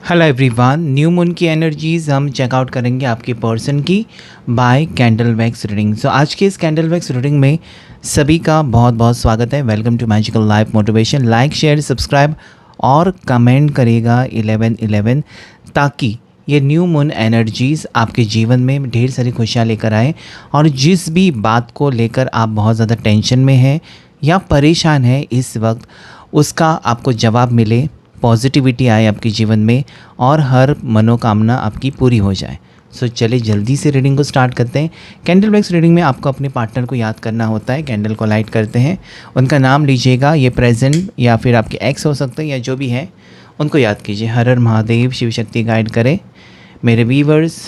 Hello everyone, new moon की energies हम checkout करेंगे आपके पर्सन की बाय कैंडल वैक्स रीडिंग। सो आज के इस कैंडल वैक्स रीडिंग में सभी का बहुत बहुत स्वागत है। Welcome to magical life motivation. Like share subscribe और कमेंट करेगा 1111 ताकि ये न्यू मून एनर्जीज़ आपके जीवन में ढेर सारी खुशियाँ लेकर आए और जिस भी बात को लेकर आप बहुत ज़्यादा टेंशन में हैं या परेशान हैं इस वक्त, उसका आपको जवाब मिले, पॉजिटिविटी आए आपके जीवन में और हर मनोकामना आपकी पूरी हो जाए। सो चलिए जल्दी से रीडिंग को स्टार्ट करते हैं। कैंडल वैक्स रीडिंग में आपको अपने पार्टनर को याद करना होता है। कैंडल को लाइट करते हैं, उनका नाम लीजिएगा। ये प्रेजेंट या फिर आपके एक्स हो सकते हैं या जो भी है उनको याद कीजिए। हर हर महादेव, शिव शक्ति गाइड करें। मेरे व्यूवर्स,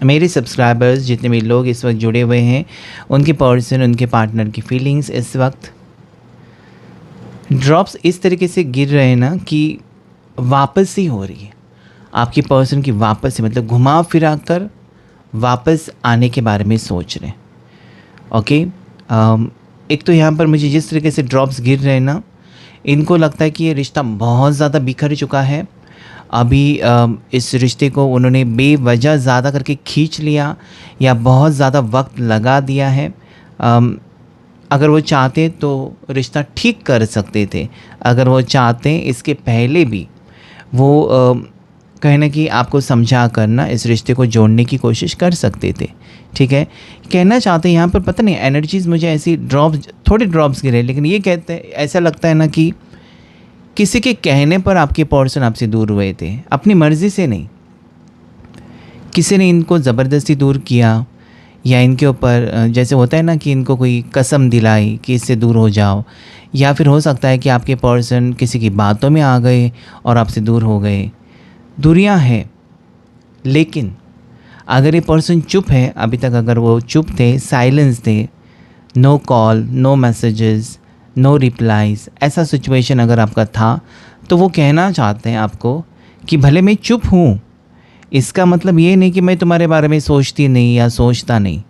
मेरे सब्सक्राइबर्स, जितने भी लोग इस वक्त जुड़े हुए हैं, उनके पर्सन, उनके पार्टनर की फीलिंग्स इस वक्त ड्रॉप्स इस तरीके से गिर रहे हैं ना कि वापस ही हो रही है आपकी पर्सन की, वापस से मतलब घुमा फिरा कर वापस आने के बारे में सोच रहे हैं। ओके, एक तो यहाँ पर मुझे जिस तरीके से ड्रॉप्स गिर रहे हैं ना, इनको लगता है कि ये रिश्ता बहुत ज़्यादा बिखर चुका है। अभी इस रिश्ते को उन्होंने बेवजह ज़्यादा करके खींच लिया या बहुत ज़्यादा वक्त लगा दिया है। अगर वो चाहते तो रिश्ता ठीक कर सकते थे। अगर वो चाहते इसके पहले भी वो कहीं ना कहीं आपको समझा कर ना इस रिश्ते को जोड़ने की कोशिश कर सकते थे। ठीक है, कहना चाहते हैं यहाँ पर, पता नहीं एनर्जीज़ मुझे ऐसी थोड़े ड्रॉप्स गिरे, लेकिन ये कहते हैं, ऐसा लगता है ना कि किसी के कहने पर आपके पर्सन आपसे दूर हुए थे, अपनी मर्ज़ी से नहीं। किसी ने इनको ज़बरदस्ती दूर किया या इनके ऊपर जैसे होता है ना कि इनको कोई कसम दिलाई कि इससे दूर हो जाओ, या फिर हो सकता है कि आपके पर्सन किसी की बातों में आ गए और आपसे दूर हो गए। दूरियां हैं, लेकिन अगर ये पर्सन चुप है अभी तक, अगर वो चुप थे, साइलेंस थे, no call, no messages, no replies, ऐसा सिचुएशन अगर आपका था, तो वो कहना चाहते हैं आपको कि भले मैं चुप हूँ, इसका मतलब ये नहीं कि मैं तुम्हारे बारे में सोचती नहीं या सोचता नहीं।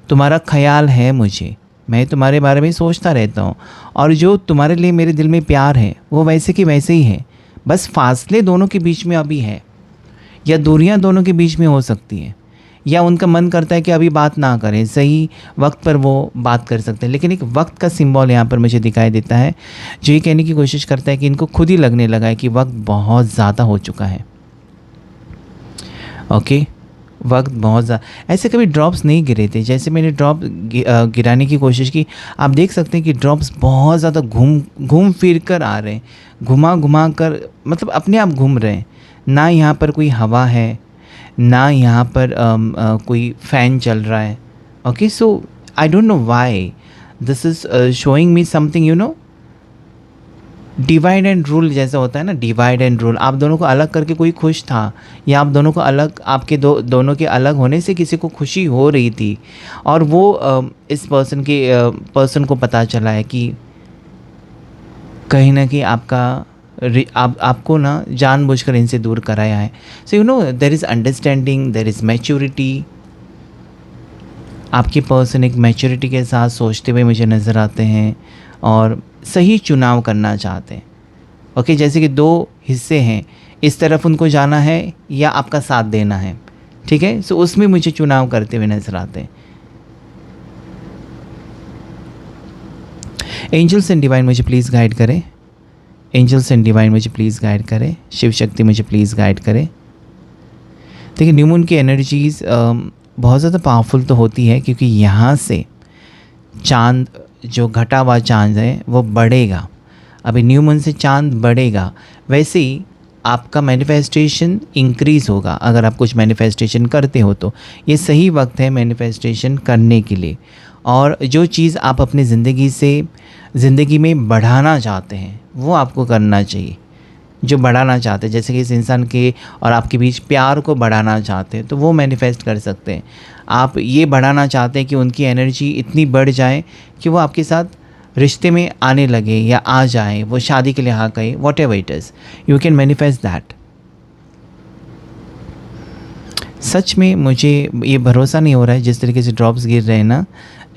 तुम्हारा ख्याल है मुझे, मैं तुम्हारे बारे में सोचता रहता हूँ, और जो तुम्हारे लिए मेरे दिल में प्यार है वो वैसे कि वैसे ही है। बस फासले दोनों के बीच में अभी है, या दूरियाँ दोनों के बीच में हो सकती हैं, या उनका मन करता है कि अभी बात ना करें, सही वक्त पर वो बात कर सकते हैं। लेकिन एक वक्त का सिंबल यहाँ पर मुझे दिखाई देता है, जो ये कहने की कोशिश करता है कि इनको खुद ही लगने लगा है कि वक्त बहुत ज़्यादा हो चुका है। ओके, वक्त बहुत ज़्यादा। ऐसे कभी ड्रॉप्स नहीं गिरे थे, जैसे मैंने ड्रॉप गिराने की कोशिश की। आप देख सकते हैं कि ड्रॉप्स बहुत ज़्यादा घूम फिर कर आ रहे हैं, घुमा कर, मतलब अपने आप घूम रहे हैं। ना यहाँ पर कोई हवा है, ना यहाँ पर कोई फ़ैन चल रहा है। Okay, so I don't know why this is showing me something, you know, divide and rule जैसा होता है ना, डिवाइड एंड रूल। आप दोनों को अलग करके कोई खुश था, या आप दोनों को अलग, आपके दोनों के अलग होने से किसी को खुशी हो रही थी, और वो इस पर्सन को पता चला है कि कहीं ना कहीं आपको ना जानबूझकर इनसे दूर कराया है। So you know, there is understanding, there is maturity. आपके पर्सन एक मैच्योरिटी के साथ सोचते हुए मुझे नज़र आते हैं और सही चुनाव करना चाहते हैं। ओके, जैसे कि दो हिस्से हैं, इस तरफ उनको जाना है या आपका साथ देना है। ठीक है, सो उसमें मुझे चुनाव करते हुए नजर आते हैं। एंजल्स एंड डिवाइन मुझे प्लीज़ गाइड करें। एंजल्स एंड डिवाइन मुझे प्लीज़ गाइड करें। शिव शक्ति मुझे प्लीज़ गाइड करें। देखिए, न्यू मून की एनर्जीज़ बहुत ज़्यादा पावरफुल तो होती है, क्योंकि यहाँ से चांद, जो घटा हुआ चांद है, वो बढ़ेगा। अभी न्यू मून से चांद बढ़ेगा, वैसे ही आपका मैनिफेस्टेशन इंक्रीज़ होगा। अगर आप कुछ मैनिफेस्टेशन करते हो तो ये सही वक्त है मैनिफेस्टेशन करने के लिए। और जो चीज़ आप अपनी ज़िंदगी में बढ़ाना चाहते हैं वो आपको करना चाहिए। जो बढ़ाना चाहते हैं, जैसे कि इस इंसान के और आपके बीच प्यार को बढ़ाना चाहते हैं, तो वो मैनिफेस्ट कर सकते हैं। आप ये बढ़ाना चाहते हैं कि उनकी एनर्जी इतनी बढ़ जाए कि वो आपके साथ रिश्ते में आने लगे या आ जाए, वो शादी के लिए हाँ कहे, whatever it is, you can manifest that. सच में मुझे ये भरोसा नहीं हो रहा है जिस तरीके से ड्रॉप्स गिर रहे हैं ना।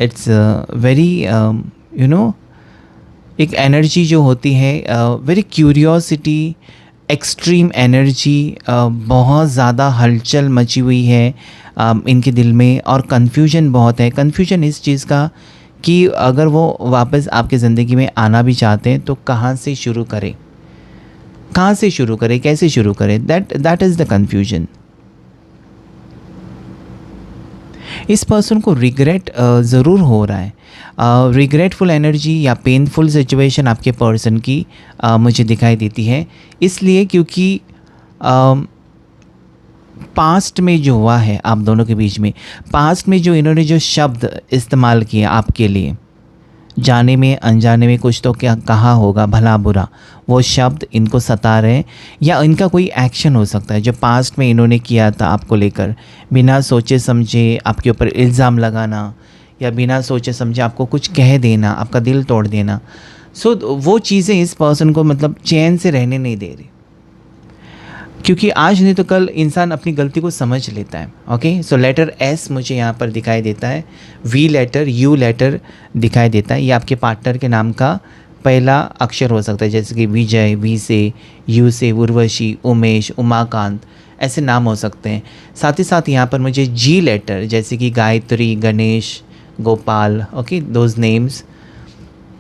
इट्स वेरी यू नो, एक एनर्जी जो होती है, वेरी क्यूरियोसिटी एक्सट्रीम एनर्जी, बहुत ज़्यादा हलचल मची हुई है इनके दिल में, और कन्फ्यूजन बहुत है। कन्फ्यूजन इस चीज़ का कि अगर वो वापस आपकी ज़िंदगी में आना भी चाहते हैं तो कहाँ से शुरू करें, कहाँ से शुरू करें, कैसे शुरू करें, दैट इज़ द कन्फ्यूजन। इस पर्सन को रिग्रेट ज़रूर हो रहा है। रिग्रेटफुल एनर्जी या पेनफुल सिचुएशन आपके पर्सन की मुझे दिखाई देती है, इसलिए क्योंकि पास्ट में जो हुआ है आप दोनों के बीच में, पास्ट में जो इन्होंने जो शब्द इस्तेमाल किए आपके लिए, जाने में अनजाने में कुछ तो क्या कहा होगा भला बुरा, वो शब्द इनको सता रहे हैं, या इनका कोई एक्शन हो सकता है जो पास्ट में इन्होंने किया था आपको लेकर, बिना सोचे समझे आपके ऊपर इल्ज़ाम लगाना, या बिना सोचे समझे आपको कुछ कह देना, आपका दिल तोड़ देना। सो वो चीज़ें इस पर्सन को मतलब चैन से रहने नहीं दे रही, क्योंकि आज नहीं तो कल इंसान अपनी गलती को समझ लेता है। ओके, सो लेटर एस मुझे यहाँ पर दिखाई देता है, वी लेटर, यू लेटर दिखाई देता है। ये आपके पार्टनर के नाम का पहला अक्षर हो सकता है, जैसे कि विजय, वी से, यू से उर्वशी, उमेश, उमाकांत, ऐसे नाम हो सकते हैं। साथ ही साथ यहाँ पर मुझे जी लेटर, जैसे कि Gayatri, Ganesh, Gopal, okay, those names.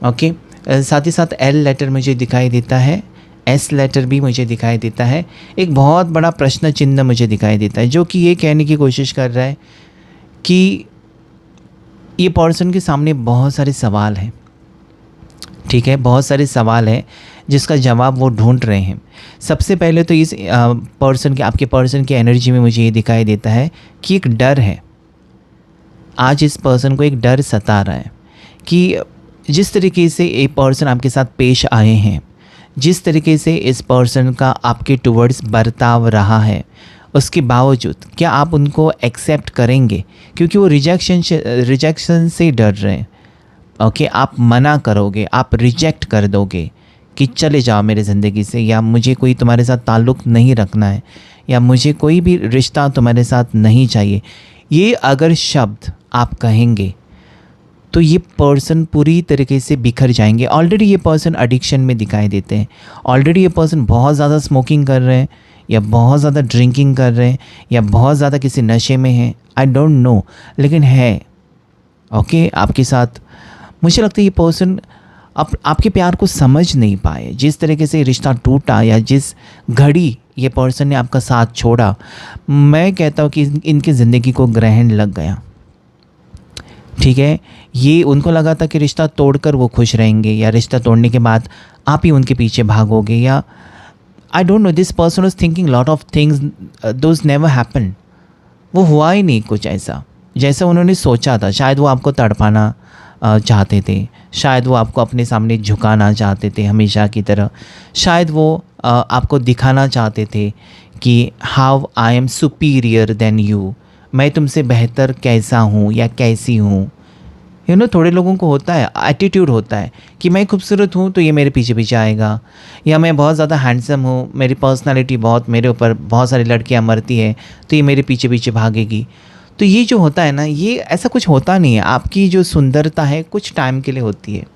Okay, साथ ही साथ एल लेटर मुझे दिखाई देता है, एस लेटर भी मुझे दिखाई देता है। एक बहुत बड़ा प्रश्न चिन्ह मुझे दिखाई देता है, जो कि ये कहने की कोशिश कर रहा है कि ये पर्सन के सामने बहुत सारे सवाल हैं, ठीक है, बहुत सारे सवाल हैं जिसका जवाब वो ढूंढ रहे हैं। सबसे पहले तो इस पर्सन के, आपके पर्सन की एनर्जी में मुझे ये दिखाई देता है कि एक डर है। आज इस पर्सन को एक डर सता रहा है कि जिस तरीके से एक पर्सन आपके साथ पेश आए हैं, जिस तरीके से इस पर्सन का आपके टुवर्ड्स बर्ताव रहा है, उसके बावजूद क्या आप उनको एक्सेप्ट करेंगे, क्योंकि वो रिजेक्शन से डर रहे हैं। ओके, आप मना करोगे, आप रिजेक्ट कर दोगे कि चले जाओ मेरे ज़िंदगी से, या मुझे कोई तुम्हारे साथ ताल्लुक़ नहीं रखना है, या मुझे कोई भी रिश्ता तुम्हारे साथ नहीं चाहिए। ये अगर शब्द आप कहेंगे तो ये पर्सन पूरी तरीके से बिखर जाएंगे। ऑलरेडी ये पर्सन एडिक्शन में दिखाई देते हैं, ऑलरेडी ये पर्सन बहुत ज़्यादा स्मोकिंग कर रहे हैं, या बहुत ज़्यादा ड्रिंकिंग कर रहे हैं, या बहुत ज़्यादा किसी नशे में हैं, आई डोंट नो, लेकिन है। ओके, आपके साथ मुझे लगता है ये पर्सन आपके प्यार को समझ नहीं पाए। जिस तरीके से रिश्ता टूटा, या जिस घड़ी ये पर्सन ने आपका साथ छोड़ा, मैं कहता हूँ कि इनकी ज़िंदगी को ग्रहण लग गया, ठीक है। ये उनको लगा था कि रिश्ता तोड़कर वो खुश रहेंगे, या रिश्ता तोड़ने के बाद आप ही उनके पीछे भागोगे, या I don't know, this person was thinking lot of things, those never happen. वो हुआ ही नहीं कुछ ऐसा जैसा उन्होंने सोचा था। शायद वो आपको तड़पाना चाहते थे, शायद वो आपको अपने सामने झुकाना चाहते थे हमेशा की तरह, शायद वो आपको दिखाना चाहते थे कि how I am superior than you, मैं तुमसे बेहतर कैसा हूँ या कैसी हूँ। यू नो, थोड़े लोगों को होता है, एटीट्यूड होता है कि मैं खूबसूरत हूँ तो ये मेरे पीछे पीछे आएगा, या मैं बहुत ज़्यादा हैंडसम हूँ, मेरी पर्सनालिटी बहुत, मेरे ऊपर बहुत सारी लड़कियाँ मरती हैं तो ये मेरे पीछे पीछे भागेगी। तो ये जो होता है ना, ये ऐसा कुछ होता नहीं है। आपकी जो सुंदरता है कुछ टाइम के लिए होती है,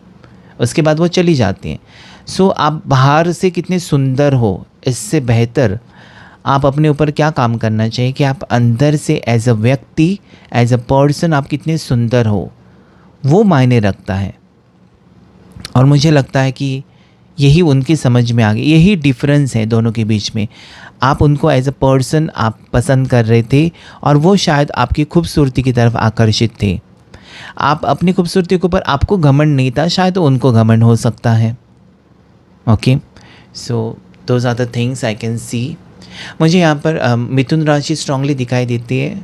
उसके बाद वो चली जाती है। सो आप बाहर से कितने सुंदर हो, इससे बेहतर आप अपने ऊपर क्या काम करना चाहिए कि आप अंदर से एज अ व्यक्ति, एज अ पर्सन आप कितने सुंदर हो, वो मायने रखता है। और मुझे लगता है कि यही उनकी समझ में आ गई, यही डिफरेंस है दोनों के बीच में। आप उनको एज अ पर्सन आप पसंद कर रहे थे, और वो शायद आपकी खूबसूरती की तरफ आकर्षित थे। आप अपनी खूबसूरती के ऊपर आपको घमंड नहीं था, शायद उनको घमंड हो सकता है। Okay, so those are the things I can see. मुझे यहाँ पर मिथुन राशि स्ट्रांगली दिखाई देती है।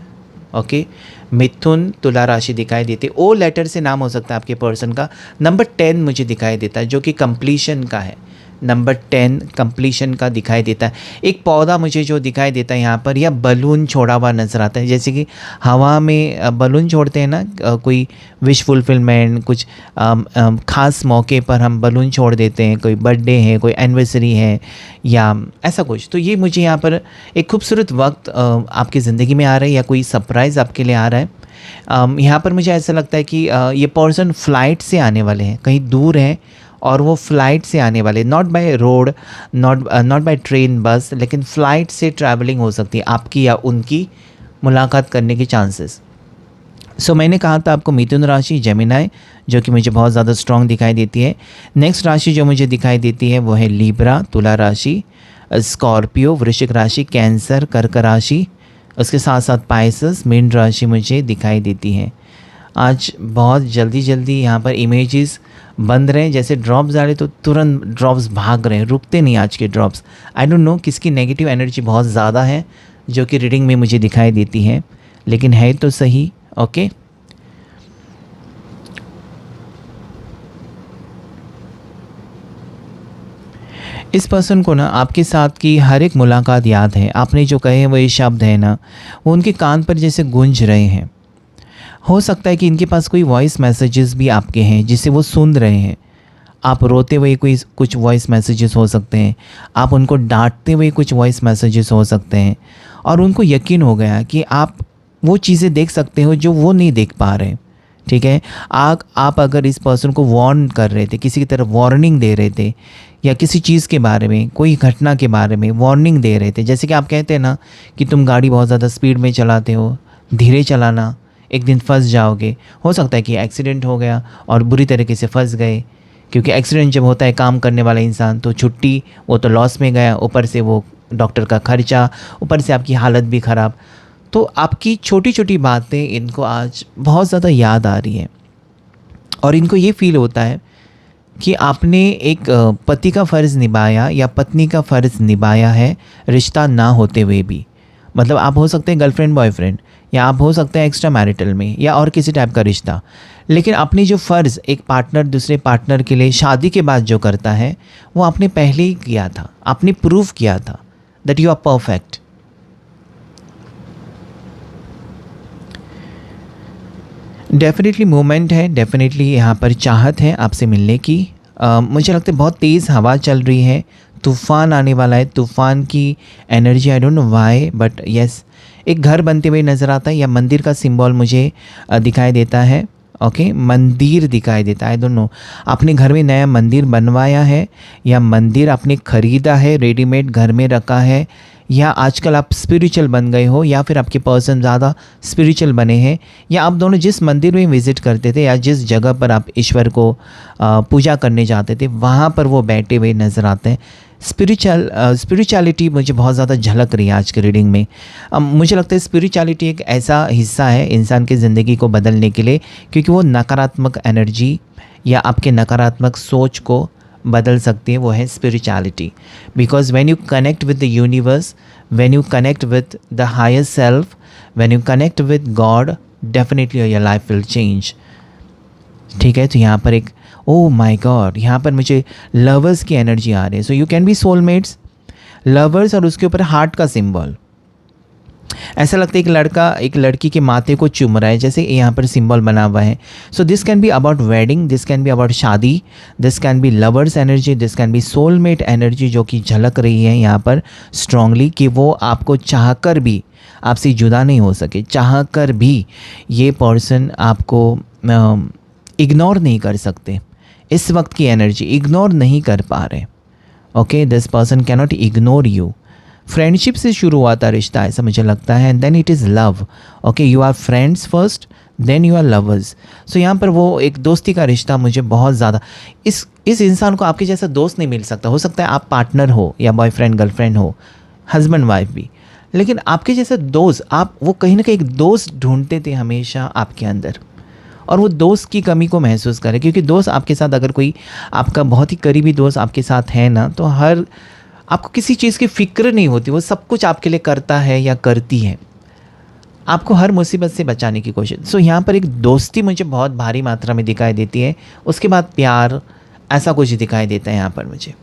ओके, मिथुन, तुला राशि दिखाई देती है। ओ लेटर से नाम हो सकता है आपके पर्सन का। नंबर 10 मुझे दिखाई देता है, जो कि कंप्लीशन का है। नंबर 10 कंप्लीशन का दिखाई देता है। एक पौधा मुझे जो दिखाई देता है यहाँ पर, या बलून छोड़ा हुआ नज़र आता है, जैसे कि हवा में बलून छोड़ते हैं ना, कोई विश फुलफिलमेंट, कुछ ख़ास मौके पर हम बलून छोड़ देते हैं, कोई बर्थडे है, कोई एनिवर्सरी है, या ऐसा कुछ। तो ये मुझे यहाँ पर एक खूबसूरत वक्त आपकी ज़िंदगी में आ रहा है, या कोई सरप्राइज़ आपके लिए आ रहा है। यहाँ पर मुझे ऐसा लगता है कि ये पर्सन फ़्लाइट से आने वाले हैं, कहीं दूर हैं, और वो फ़्लाइट से आने वाले, not by road, not by train bus, लेकिन फ़्लाइट से ट्रैवलिंग हो सकती है आपकी या उनकी मुलाकात करने के चांसेस। सो मैंने कहा था आपको मिथुन राशि, जेमिनाई, जो कि मुझे बहुत ज़्यादा स्ट्रॉन्ग दिखाई देती है। नेक्स्ट राशि जो मुझे दिखाई देती है वो है लीब्रा, तुला राशि, स्कॉर्पियो, वृश्चिक राशि, कैंसर, कर्क राशि, उसके साथ साथ पाइसेस, मीन राशि मुझे दिखाई देती है। आज बहुत जल्दी जल्दी यहाँ पर इमेजेस बंद रहे, जैसे ड्रॉप्स आ रहे तो तुरंत ड्रॉप्स भाग रहे हैं, रुकते नहीं आज के ड्रॉप्स। आई डोंट नो किसकी नेगेटिव एनर्जी बहुत ज़्यादा है जो कि रीडिंग में मुझे दिखाई देती है, लेकिन है तो सही। ओके, इस पर्सन को ना आपके साथ की हर एक मुलाकात याद है। आपने जो कहे वो ये शब्द है ना, वो उनके कान पर जैसे गूंज रहे हैं। हो सकता है कि इनके पास कोई वॉइस मैसेजेस भी आपके हैं जिसे वो सुन रहे हैं। आप रोते हुए कोई कुछ वॉइस मैसेजेस हो सकते हैं, आप उनको डांटते हुए कुछ वॉइस मैसेजेस हो सकते हैं, और उनको यकीन हो गया कि आप वो चीज़ें देख सकते हो जो वो नहीं देख पा रहे। ठीक है, आप अगर इस पर्सन को वार्न कर रहे थे, किसी की तरफ वार्निंग दे रहे थे, या किसी चीज़ के बारे में, कोई घटना के बारे में वार्निंग दे रहे थे, जैसे कि आप कहते हैं ना कि तुम गाड़ी बहुत ज़्यादा स्पीड में चलाते हो, धीरे चलाना, एक दिन फंस जाओगे। हो सकता है कि एक्सीडेंट हो गया और बुरी तरीके से फंस गए, क्योंकि एक्सीडेंट जब होता है काम करने वाला इंसान तो छुट्टी, वो तो लॉस में गया, ऊपर से वो डॉक्टर का खर्चा, ऊपर से आपकी हालत भी ख़राब। तो आपकी छोटी छोटी बातें इनको आज बहुत ज़्यादा याद आ रही हैं, और इनको ये फील होता है कि आपने एक पति का फ़र्ज़ निभाया या पत्नी का फ़र्ज़ निभाया है रिश्ता ना होते हुए भी। मतलब आप हो सकते हैं गर्लफ्रेंड बॉयफ्रेंड, या आप हो सकते हैं एक्स्ट्रा मैरिटल में, या और किसी टाइप का रिश्ता, लेकिन अपनी जो फ़र्ज़ एक पार्टनर दूसरे पार्टनर के लिए शादी के बाद जो करता है वो आपने पहले ही किया था। आपने प्रूव किया था that you are perfect. Definitely movement है, डेफिनेटली यहाँ पर चाहत है आपसे मिलने की। मुझे लगता है बहुत तेज़ हवा चल रही है, तूफ़ान आने वाला है, तूफ़ान की energy, I don't know why but yes, एक घर बनते हुए नज़र आता है, या मंदिर का सिंबल मुझे दिखाई देता है। ओके, मंदिर दिखाई देता है। आई डोंट नो आपने घर में नया मंदिर बनवाया है, या मंदिर आपने ख़रीदा है, रेडीमेड घर में रखा है, या आजकल आप स्पिरिचुअल बन गए हो, या फिर आपके पर्सन ज़्यादा स्पिरिचुअल बने हैं, या आप दोनों जिस मंदिर में विज़िट करते थे या जिस जगह पर आप ईश्वर को पूजा करने जाते थे वहाँ पर वो बैठे हुए नज़र आते हैं। स्पिरिचुअलिटी मुझे बहुत ज़्यादा झलक रही है आज की रीडिंग में। मुझे लगता है स्पिरिचुअलिटी एक ऐसा हिस्सा है इंसान की ज़िंदगी को बदलने के लिए, क्योंकि वो नकारात्मक एनर्जी या आपके नकारात्मक सोच को बदल सकती है, वो है spirituality. Because when you connect with the universe, when you connect with the higher self, when you connect with God, definitely your life will change. ठीक है, तो यहाँ पर एक ओह माय गॉड, यहाँ पर मुझे लवर्स की एनर्जी आ रही है। So you can be soulmates, lovers, और उसके ऊपर हार्ट का सिंबल। ऐसा लगता है एक लड़का एक लड़की के माथे को चूम रहा है, जैसे यहाँ पर सिंबल बना हुआ है। So this can be about wedding, this can be about शादी, this can be lovers energy, this can be soulmate energy, जो कि झलक रही है यहाँ पर स्ट्रांगली, कि वो आपको चाहकर भी आपसे जुदा नहीं हो सके। चाहकर भी ये पर्सन आपको इग्नोर नहीं कर सकते। इस वक्त की एनर्जी इग्नोर नहीं कर पा रहे। Okay, this person can not ignore you. Friendship से शुरू हुआ था रिश्ता, ऐसा मुझे लगता है, and then it is love. Okay, you are friends first, then you are lovers. So यहाँ पर वो एक दोस्ती का रिश्ता मुझे बहुत ज़्यादा, इस इंसान को आपके जैसा दोस्त नहीं मिल सकता। हो सकता है आप पार्टनर हो या बॉयफ्रेंड गर्लफ्रेंड हो, हस्बैंड वाइफ भी, लेकिन आपके जैसा दोस्त, आप वो कहीं ना कहीं एक दोस्त ढूंढते थे हमेशा आपके अंदर, और वो दोस्त की कमी को महसूस करें। क्योंकि दोस्त आपके साथ, अगर कोई आपका बहुत ही करीबी दोस्त आपके साथ है ना, तो आपको किसी चीज़ की फ़िक्र नहीं होती, वो सब कुछ आपके लिए करता है या करती है, आपको हर मुसीबत से बचाने की कोशिश। सो यहाँ पर एक दोस्ती मुझे बहुत भारी मात्रा में दिखाई देती है, उसके बाद प्यार, ऐसा कुछ दिखाई देता है यहाँ पर मुझे।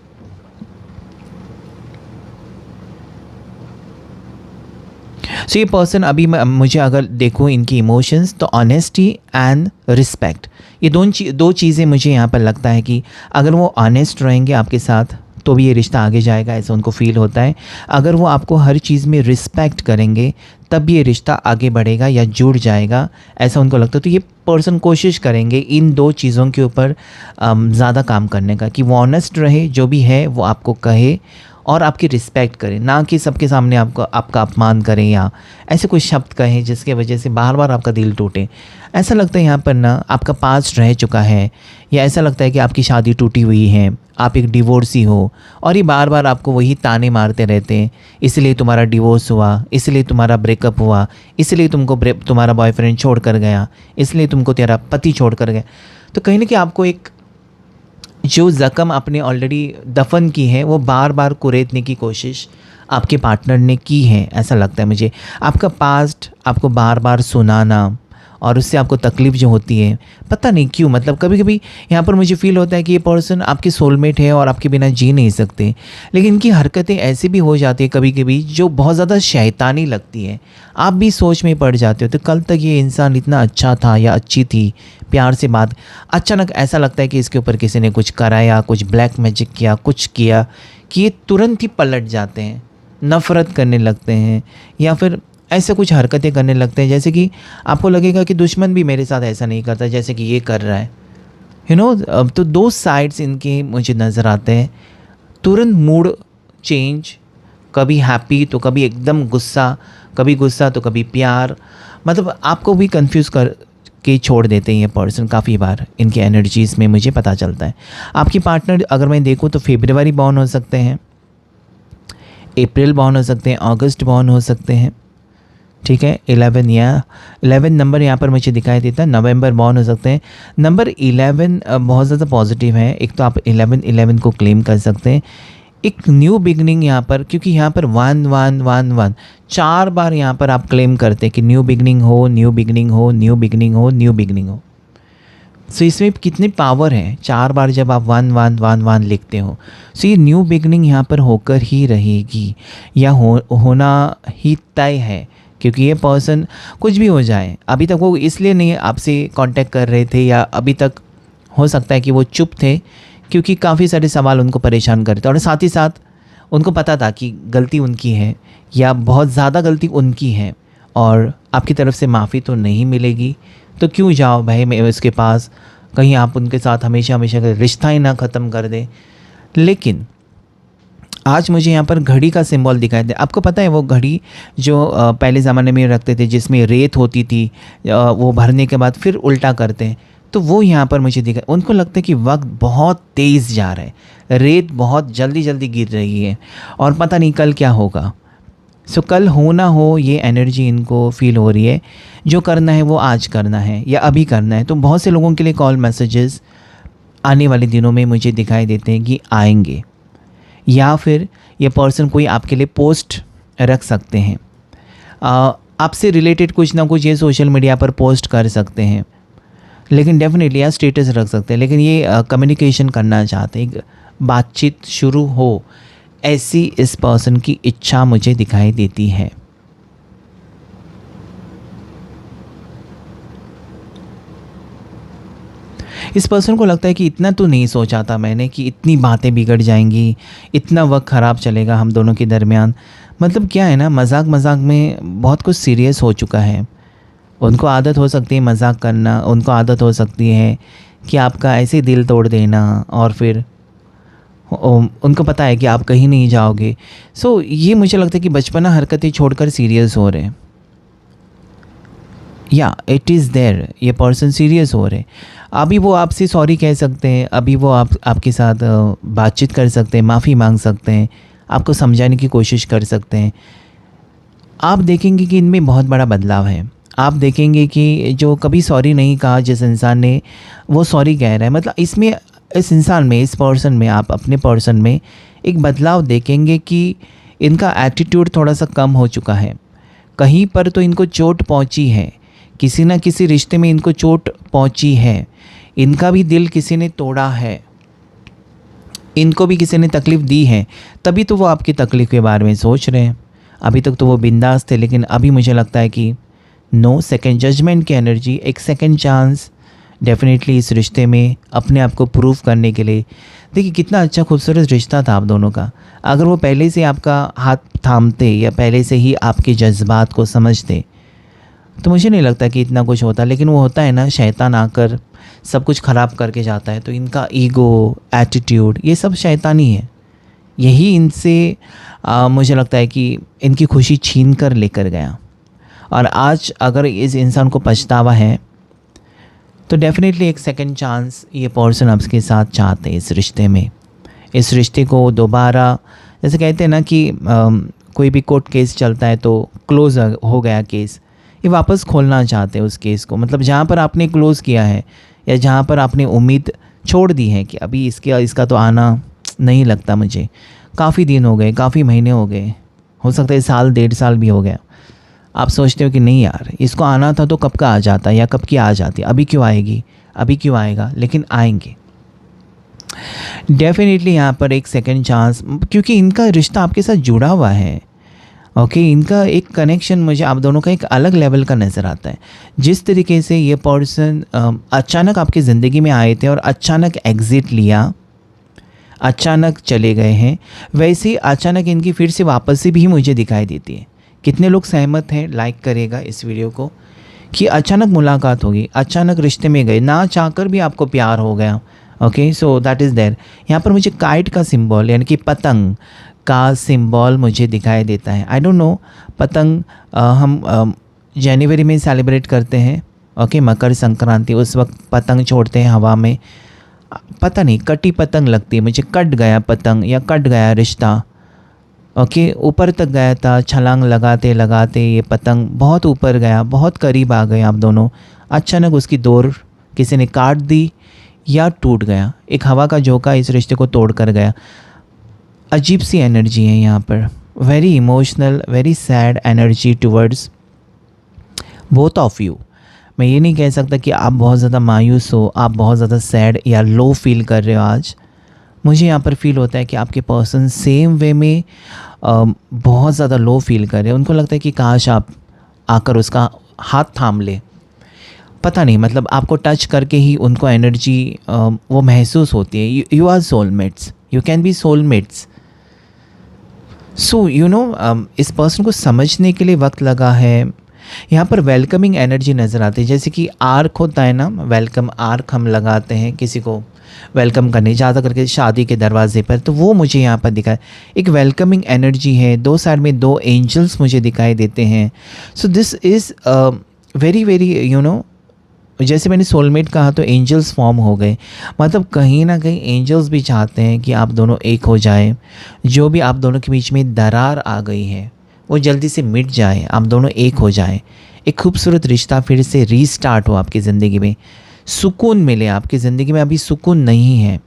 सो ये पर्सन अभी मुझे अगर देखूँ इनकी इमोशंस, तो ऑनेस्टी एंड रिस्पेक्ट, ये दो चीज़ें मुझे यहाँ पर लगता है कि अगर वो ऑनेस्ट रहेंगे आपके साथ तो भी ये रिश्ता आगे जाएगा, ऐसा उनको फील होता है। अगर वो आपको हर चीज़ में रिस्पेक्ट करेंगे तब भी ये रिश्ता आगे बढ़ेगा या जुड़ जाएगा, ऐसा उनको लगता है। तो ये पर्सन कोशिश करेंगे इन 2 चीज़ों के ऊपर ज़्यादा काम करने का, कि वो ऑनेस्ट रहे, जो भी है वो आपको कहे और आपकी रिस्पेक्ट करें, ना कि सबके सामने आपका अपमान करें या ऐसे कोई शब्द कहें जिसके वजह से बार बार आपका दिल टूटे। ऐसा लगता है यहाँ पर ना आपका पास्ट रह चुका है, या ऐसा लगता है कि आपकी शादी टूटी हुई है, आप एक डिवोर्सी हो और ये बार बार आपको वही ताने मारते रहते हैं, इसलिए तुम्हारा डिवोर्स हुआ, इसलिए तुम्हारा ब्रेकअप हुआ, इसलिए तुम्हारा बॉयफ्रेंड छोड़ कर गया, इसलिए तुमको तेरा पति छोड़ कर गया। तो कहीं ना कहीं आपको एक जो ज़ख्म आपने ऑलरेडी दफन की है वो बार बार कुरेदने की कोशिश आपके पार्टनर ने की है, ऐसा लगता है मुझे। आपका पास्ट आपको बार बार सुनाना और उससे आपको तकलीफ़ जो होती है, पता नहीं क्यों, मतलब कभी कभी यहाँ पर मुझे फ़ील होता है कि ये पर्सन आपके सोलमेट है और आपके बिना जी नहीं सकते, लेकिन इनकी हरकतें ऐसी भी हो जाती है कभी कभी जो बहुत ज़्यादा शैतानी लगती है। आप भी सोच में पड़ जाते हो, तो कल तक ये इंसान इतना अच्छा था या अच्छी थी, प्यार से बात, अचानक ऐसा लगता है कि इसके ऊपर किसी ने कुछ कराया, कुछ ब्लैक मैजिक किया, कुछ किया, कि ये तुरंत ही पलट जाते हैं, नफ़रत करने लगते हैं या फिर ऐसे कुछ हरकतें करने लगते हैं जैसे कि आपको लगेगा कि दुश्मन भी मेरे साथ ऐसा नहीं करता जैसे कि ये कर रहा है, तो 2 साइड्स इनके मुझे नज़र आते हैं। तुरंत मूड चेंज, कभी हैप्पी तो कभी एकदम गुस्सा, कभी गुस्सा तो कभी प्यार, मतलब आपको भी कंफ्यूज कर के छोड़ देते हैं ये पर्सन काफ़ी बार, इनकी एनर्जीज़ में मुझे पता चलता है। आपकी पार्टनर अगर मैं देखूँ तो फेब्रुवरी बॉर्न हो सकते हैं, अप्रैल बॉर्न हो सकते हैं, अगस्त बॉर्न हो सकते हैं, ठीक है। 11 नंबर यहाँ पर मुझे दिखाई देता है, नवंबर बॉर्न हो सकते हैं। नंबर 11 बहुत ज़्यादा पॉजिटिव है, एक तो आप 11 को क्लेम कर सकते हैं, एक न्यू बिगनिंग यहाँ पर, क्योंकि यहाँ पर 1 4 बार यहाँ पर आप क्लेम करते हैं कि न्यू बिगनिंग हो, न्यू बिगनिंग हो, न्यू बिगनिंग हो, न्यू बिगनिंग हो। सो इसमें कितनी पावर है, 4 बार जब आप 1 लिखते हो, सो ये न्यू बिगनिंग यहाँ पर होकर ही रहेगी या होना ही तय है, क्योंकि ये पर्सन कुछ भी हो जाए, अभी तक वो इसलिए नहीं आपसे कांटेक्ट कर रहे थे, या अभी तक हो सकता है कि वो चुप थे क्योंकि काफ़ी सारे सवाल उनको परेशान करते, और साथ ही साथ उनको पता था कि गलती उनकी है या बहुत ज़्यादा गलती उनकी है और आपकी तरफ से माफ़ी तो नहीं मिलेगी, तो क्यों जाओ भाई मैं उसके पास, कहीं आप उनके साथ हमेशा हमेशा का रिश्ता ही ना ख़त्म कर दें। लेकिन आज मुझे यहाँ पर घड़ी का सिंबल दिखाई दे। आपको पता है वो घड़ी जो पहले ज़माने में रखते थे जिसमें रेत होती थी, वो भरने के बाद फिर उल्टा करते हैं, तो वो यहाँ पर मुझे दिखा। उनको लगता है कि वक्त बहुत तेज़ जा रहा है, रेत बहुत जल्दी जल्दी गिर रही है और पता नहीं कल क्या होगा। सो कल हो ना हो ये एनर्जी इनको फील हो रही है, जो करना है वो आज करना है या अभी करना है। तो बहुत से लोगों के लिए कॉल मैसेजेस आने वाले दिनों में मुझे दिखाई देते हैं कि आएंगे, या फिर ये पर्सन कोई आपके लिए पोस्ट रख सकते हैं, आपसे रिलेटेड कुछ ना कुछ ये सोशल मीडिया पर पोस्ट कर सकते हैं, लेकिन डेफिनेटली या स्टेटस रख सकते हैं, लेकिन ये कम्युनिकेशन करना चाहते हैं, बातचीत शुरू हो, ऐसी इस पर्सन की इच्छा मुझे दिखाई देती है। इस पर्सन को लगता है कि इतना तो नहीं सोचा था मैंने कि इतनी बातें बिगड़ जाएंगी, इतना वक्त ख़राब चलेगा हम दोनों के दरमियान। मतलब क्या है ना, मजाक मजाक में बहुत कुछ सीरियस हो चुका है। उनको आदत हो सकती है मजाक करना, उनको आदत हो सकती है कि आपका ऐसे दिल तोड़ देना, और फिर उनको पता है कि आप कहीं नहीं जाओगे। सो ये मुझे लगता है कि बचपना हरकतें छोड़कर सीरियस हो रहे हैं, या इट इज़ देयर, ये पर्सन सीरियस हो रहे हैं। अभी वो आपसे सॉरी कह सकते हैं, अभी वो आपके साथ बातचीत कर सकते हैं, माफ़ी मांग सकते हैं, आपको समझाने की कोशिश कर सकते हैं। आप देखेंगे कि इनमें बहुत बड़ा बदलाव है। आप देखेंगे कि जो कभी सॉरी नहीं कहा जिस इंसान ने, वो सॉरी कह रहा है। मतलब इसमें, इस इंसान में, इस पर्सन में, आप अपने पर्सन में एक बदलाव देखेंगे कि इनका एटीट्यूड थोड़ा सा कम हो चुका है। कहीं पर तो इनको चोट पहुंची है, किसी ना किसी रिश्ते में इनको चोट पहुंची है, इनका भी दिल किसी ने तोड़ा है, इनको भी किसी ने तकलीफ़ दी है, तभी तो वो आपकी तकलीफ़ के बारे में सोच रहे हैं। अभी तक तो वो बिंदास थे, लेकिन अभी मुझे लगता है कि नो सेकंड जजमेंट की एनर्जी, एक सेकंड चांस डेफिनेटली इस रिश्ते में अपने आप को प्रूव करने के लिए देखिए कितना अच्छा खूबसूरत रिश्ता था आप दोनों का। अगर वो पहले से आपका हाथ थामते या पहले से ही आपके जज्बात को समझते तो मुझे नहीं लगता कि इतना कुछ होता। लेकिन वो होता है ना, शैतान आकर सब कुछ ख़राब करके जाता है। तो इनका ईगो, एटीट्यूड, ये सब शैतानी है। यही इनसे मुझे लगता है कि इनकी खुशी छीन कर लेकर गया। और आज अगर इस इंसान को पछतावा है तो डेफिनेटली एक सेकंड चांस ये पर्सन आपके साथ चाहते हैं इस रिश्ते में। इस रिश्ते को दोबारा, जैसे कहते हैं ना कि कोई भी कोर्ट केस चलता है तो क्लोज़ हो गया केस, ये वापस खोलना चाहते हैं उस केस को। मतलब जहाँ पर आपने क्लोज़ किया है या जहाँ पर आपने उम्मीद छोड़ दी है कि अभी इसका तो आना नहीं लगता मुझे, काफ़ी दिन हो गए, काफ़ी महीने हो गए, हो सकता है साल 1.5 साल भी हो गया। आप सोचते हो कि नहीं यार, इसको आना था तो कब का आ जाता या कब की आ जाती, अभी क्यों आएगी, अभी क्यों आएगा। लेकिन आएंगे डेफिनेटली यहाँ पर एक सेकंड चांस, क्योंकि इनका रिश्ता आपके साथ जुड़ा हुआ है। ओके, इनका एक कनेक्शन मुझे आप दोनों का एक अलग लेवल का नज़र आता है। जिस तरीके से ये पर्सन अचानक आपकी ज़िंदगी में आए थे और अचानक एग्ज़िट लिया, अचानक चले गए हैं, वैसे ही अचानक इनकी फिर से वापसी भी मुझे दिखाई देती है। कितने लोग सहमत हैं, लाइक करेगा इस वीडियो को, कि अचानक मुलाकात होगी, अचानक रिश्ते में गए, ना चाहकर भी आपको प्यार हो गया। Okay, so that is there. यहाँ पर मुझे काइट का सिंबल यानी कि पतंग का सिंबल मुझे दिखाई देता है। आई डोंट नो, पतंग हम जनवरी में सेलिब्रेट करते हैं। ओके, मकर संक्रांति, उस वक्त पतंग छोड़ते हैं हवा में। पता नहीं, कटी पतंग लगती है मुझे, कट गया पतंग या कट गया रिश्ता। ओके, ऊपर तक गया था, छलांग लगाते लगाते ये पतंग बहुत ऊपर गया, बहुत करीब आ गए आप दोनों। अचानक उसकी डोर किसी ने काट दी या टूट गया। एक हवा का झोंका इस रिश्ते को तोड़ कर गया। अजीब सी एनर्जी है यहाँ पर, very emotional, very sad energy towards both of you. मैं ये नहीं कह सकता कि आप बहुत ज़्यादा मायूस हो, आप बहुत ज़्यादा सैड या लो फील कर रहे हो आज। मुझे यहाँ पर फील होता है कि आपके पर्सन सेम वे में बहुत ज़्यादा लो फील कर रहे हैं। उनको लगता है कि काश आप आकर उसका हाथ थाम ले। पता नहीं, मतलब आपको टच करके ही उनको एनर्जी वो महसूस होती है। You are soulmates, you can be soulmates. So you know, इस पर्सन को समझने के लिए वक्त लगा है। यहाँ पर वेलकमिंग एनर्जी नज़र आती है, जैसे कि आर्क होता है ना, वेलकम आर्क हम लगाते हैं किसी को वेलकम करने, ज़्यादा करके शादी के दरवाजे पर, तो वो मुझे यहाँ पर दिखा है। एक वेलकमिंग एनर्जी है, दो साइड में 2 एंजल्स मुझे दिखाई देते हैं। So this is very very you know, जैसे मैंने सोलमेट कहा तो एंजल्स फॉर्म हो गए। मतलब कहीं ना कहीं एंजल्स भी चाहते हैं कि आप दोनों एक हो जाए। जो भी आप दोनों के बीच में दरार आ गई है वो जल्दी से मिट जाए, आप दोनों एक हो जाए, एक खूबसूरत रिश्ता फिर से रीस्टार्ट हो आपकी ज़िंदगी में, सुकून मिले। आपकी ज़िंदगी में अभी सुकून नहीं है,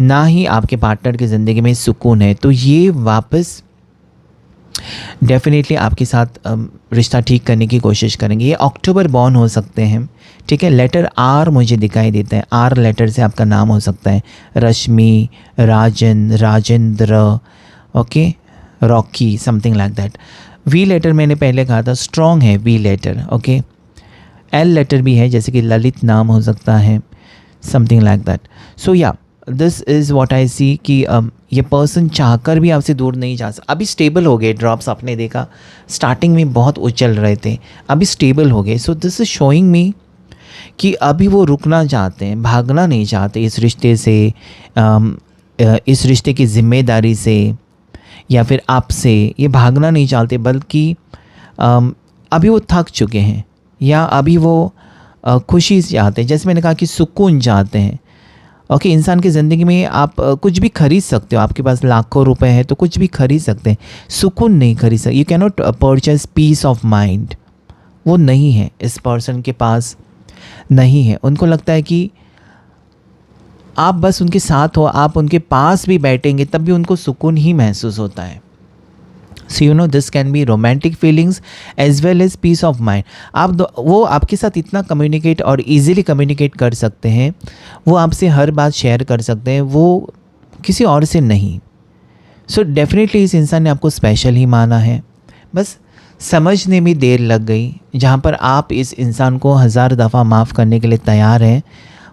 ना ही आपके पार्टनर की ज़िंदगी में सुकून है, तो ये वापस डेफिनेटली आपके साथ रिश्ता ठीक करने की कोशिश करेंगे। ये अक्टूबर बॉर्न हो सकते हैं, ठीक है। लेटर आर मुझे दिखाई देता है, आर लेटर से आपका नाम हो सकता है, Rashmi, Rajan, Rajendra, okay, Rocky, something like that. V letter मैंने पहले कहा था स्ट्रॉन्ग है, V letter, okay. L letter भी है, जैसे कि ललित नाम हो सकता है, समथिंग लाइक दैट। सो या this is what I see कि ये पर्सन चाहकर भी आपसे दूर नहीं जा सकता। अभी स्टेबल हो गए, ड्रॉप्स आपने देखा स्टार्टिंग में बहुत उछल रहे थे, अभी स्टेबल हो गए। So this is showing me कि अभी वो रुकना चाहते हैं, भागना नहीं चाहते इस रिश्ते से, इस रिश्ते की ज़िम्मेदारी से या फिर आपसे ये भागना नहीं चाहते, बल्कि अभी वो थक चुके हैं या अभी वो खुशी चाहते हैं। जैसे मैंने कहा कि सुकून चाहते हैं। ओके, इंसान की ज़िंदगी में आप कुछ भी खरीद सकते हो, आपके पास लाखों रुपए हैं तो कुछ भी खरीद सकते हैं, सुकून नहीं खरीद सकते। You can not purchase peace of mind, वो नहीं है इस पर्सन के पास, नहीं है। उनको लगता है कि आप बस उनके साथ हो, आप उनके पास भी बैठेंगे तब भी उनको सुकून ही महसूस होता है। So you know, this can be romantic feelings as well as peace of mind. वो आपके साथ इतना कम्युनिकेट और इजीली कम्युनिकेट कर सकते हैं, वो आपसे हर बात शेयर कर सकते हैं, वो किसी और से नहीं। सो डेफिनेटली इस इंसान ने आपको स्पेशल ही माना है, बस समझने में देर लग गई। जहाँ पर आप इस इंसान को 1000 दफ़ा माफ़ करने के लिए तैयार हैं,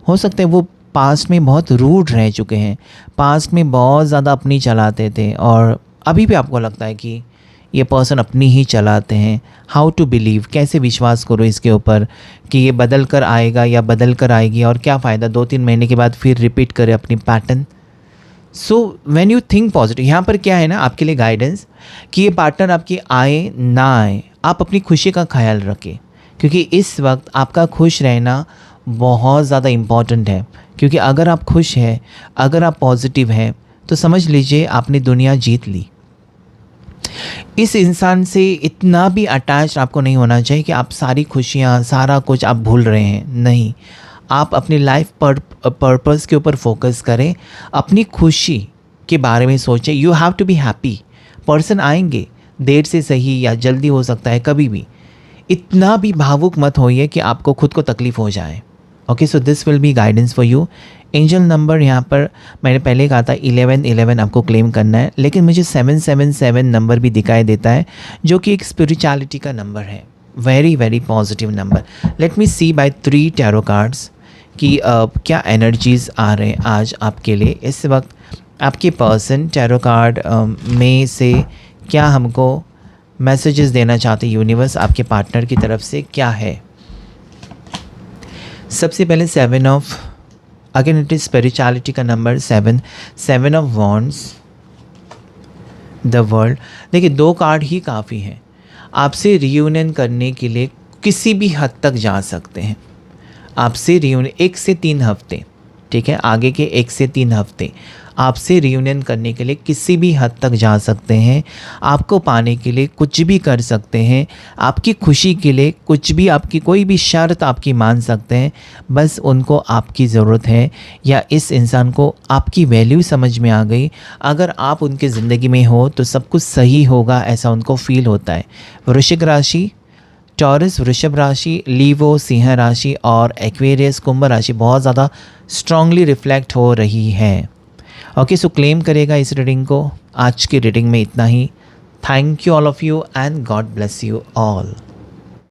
हो सकता है वो पास्ट में बहुत रूड रह चुके हैं, पास्ट में बहुत ज़्यादा अपनी चलाते थे और अभी भी आपको लगता है कि ये पर्सन अपनी ही चलाते हैं। हाउ टू बिलीव, कैसे विश्वास करो इसके ऊपर कि ये बदल कर आएगा या बदल कर आएगी, और क्या फ़ायदा 2-3 महीने के बाद फिर रिपीट करे अपनी pattern. So when you think positive, यहाँ पर क्या है ना आपके लिए गाइडेंस कि ये पार्टनर आपकी आए ना आए, आप अपनी खुशी का ख्याल रखें, क्योंकि इस वक्त आपका खुश रहना बहुत ज़्यादा इम्पॉर्टेंट है। क्योंकि अगर आप खुश हैं, अगर आप पॉजिटिव हैं, तो समझ लीजिए आपने दुनिया जीत ली। इस इंसान से इतना भी अटैच आपको नहीं होना चाहिए कि आप सारी खुशियाँ, सारा कुछ आप भूल रहे हैं। नहीं, आप अपनी लाइफ पर्पस के ऊपर फोकस करें, अपनी खुशी के बारे में सोचें। You have to be happy. Person आएंगे, देर से सही या जल्दी हो सकता है, कभी भी। इतना भी भावुक मत होइए कि आपको खुद को तकलीफ़ हो जाए। Okay, so this will be guidance for you. Angel number यहाँ पर मैंने पहले कहा था 1111 आपको क्लेम करना है, लेकिन मुझे 777 नंबर भी दिखाई देता है, जो कि एक स्पिरिचुअलिटी का नंबर है। Very very positive number. Let me see by 3 tarot cards कि क्या एनर्जीज़ आ रहे हैं आज आपके लिए इस वक्त। आपके पर्सन टैरो कार्ड में से क्या हमको मैसेजेस देना चाहते यूनिवर्स आपके पार्टनर की तरफ से, क्या है? सबसे पहले 7 of, again it is spirituality का number 7 of wands, the world. देखिए 2 कार्ड ही काफ़ी हैं। आपसे रियूनियन करने के लिए किसी भी हद तक जा सकते हैं। आपसे रियूनियन 1 से 3 हफ्ते, ठीक है, आगे के 1 से 3 हफ्ते आपसे रियूनियन करने के लिए किसी भी हद तक जा सकते हैं। आपको पाने के लिए कुछ भी कर सकते हैं, आपकी खुशी के लिए कुछ भी, आपकी कोई भी शर्त आपकी मान सकते हैं। बस उनको आपकी ज़रूरत है, या इस इंसान को आपकी वैल्यू समझ में आ गई। अगर आप उनके ज़िंदगी में हो तो सब कुछ सही होगा, ऐसा उनको फील होता है। वृश्चिक राशि, टॉरस, वृषभ राशि, लीवो, सिंह राशि और एक्वेरियस, कुंभ राशि बहुत ज़्यादा स्ट्रांगली रिफ्लेक्ट हो रही है। ओके, सो क्लेम करेगा इस रीडिंग को। आज की रीडिंग में इतना ही। Thank you all of you and God bless you all.